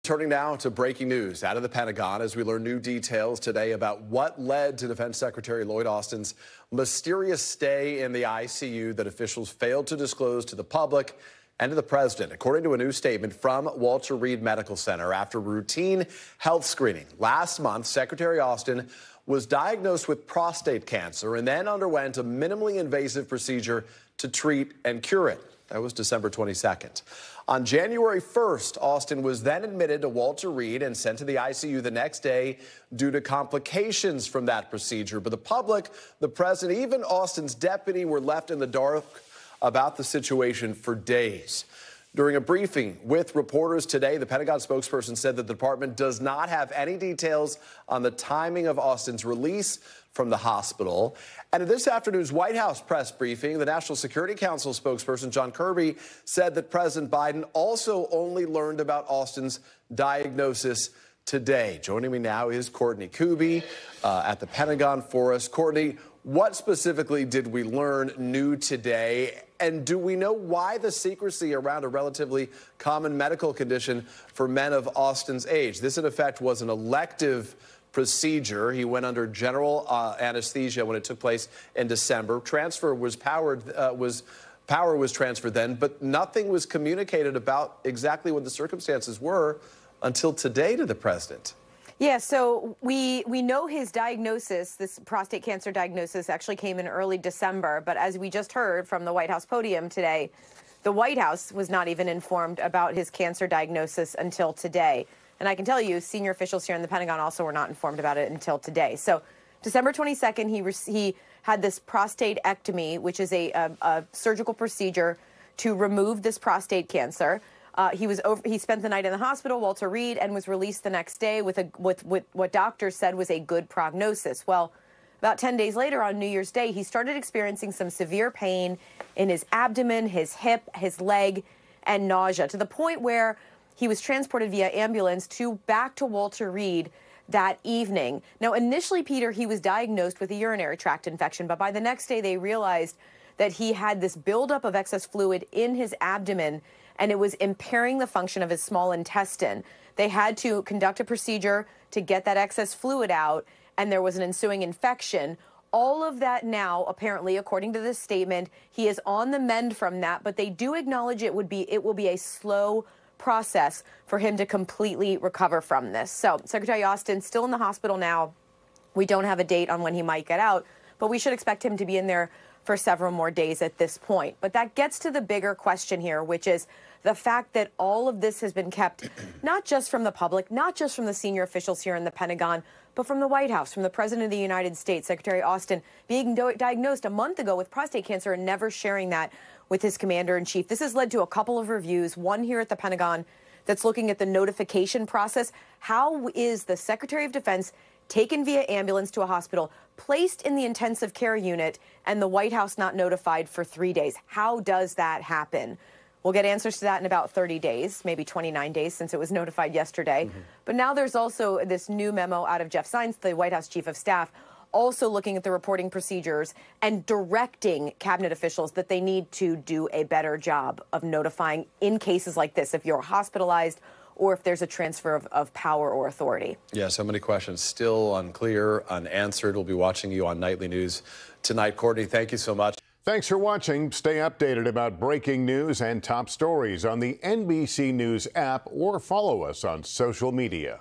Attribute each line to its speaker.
Speaker 1: Turning now to breaking news out of the Pentagon as we learn new details today about what led to Defense Secretary Lloyd Austin's mysterious stay in the ICU that officials failed to disclose to the public and to the president. According to a new statement from Walter Reed Medical Center, after routine health screening last month, Secretary Austin was diagnosed with prostate cancer and then underwent a minimally invasive procedure to treat and cure it. That was December 22nd. On January 1st, Austin was then admitted to Walter Reed and sent to the ICU the next day due to complications from that procedure. But the public, the president, even Austin's deputy were left in the dark about the situation for days. During a briefing with reporters today, the Pentagon spokesperson said that the department does not have any details on the timing of Austin's release from the hospital. And at this afternoon's White House press briefing, the National Security Council spokesperson John Kirby said that President Biden also only learned about Austin's diagnosis today. Joining me now is Courtney Kube at the Pentagon for us. Courtney, what specifically did we learn new today? And do we know why the secrecy around a relatively common medical condition for men of Austin's age? This, in effect, was an elective procedure. He went under general anesthesia when it took place in December. Power was transferred then, but nothing was communicated about exactly what the circumstances were until today to the president.
Speaker 2: Yeah, so we know his diagnosis, this prostate cancer diagnosis, actually came in early December. But as we just heard from the White House podium today, the White House was not even informed about his cancer diagnosis until today. And I can tell you, senior officials here in the Pentagon also were not informed about it until today. So December 22nd, he had this prostatectomy, which is a surgical procedure to remove this prostate cancer. He spent the night in the hospital, Walter Reed, and was released the next day with what doctors said was a good prognosis. Well, about 10 days later on New Year's Day, he started experiencing some severe pain in his abdomen, his hip, his leg, and nausea, to the point where he was transported via ambulance back to Walter Reed that evening. Now, initially, Peter, he was diagnosed with a urinary tract infection, but by the next day, they realized that he had this buildup of excess fluid in his abdomen, and it was impairing the function of his small intestine. They had to conduct a procedure to get that excess fluid out, and there was an ensuing infection. All of that now, apparently, according to this statement, he is on the mend from that, but they do acknowledge it will be a slow process for him to completely recover from this. So Secretary Austin still in the hospital now. We don't have a date on when he might get out, but we should expect him to be in there for several more days at this point. But that gets to the bigger question here, which is the fact that all of this has been kept not just from the public, not just from the senior officials here in the Pentagon, but from the White House, from the President of the United States, Secretary Austin, being diagnosed a month ago with prostate cancer and never sharing that with his commander-in-chief. This has led to a couple of reviews, one here at the Pentagon that's looking at the notification process. How is the Secretary of Defense taken via ambulance to a hospital, placed in the intensive care unit, and the White House not notified for 3 days? How does that happen? We'll get answers to that in about 30 days, maybe 29 days since it was notified yesterday. But now there's also this new memo out of Jeff Zients, the White House Chief of Staff, also looking at the reporting procedures and directing cabinet officials that they need to do a better job of notifying in cases like this, if you're hospitalized or if there's a transfer of power or authority. Yeah, so many questions still unclear, unanswered. We'll be watching you on Nightly News tonight. Courtney, thank you so much.
Speaker 3: Thanks for watching. Stay updated about breaking news and top stories on the NBC News app or follow us on social media.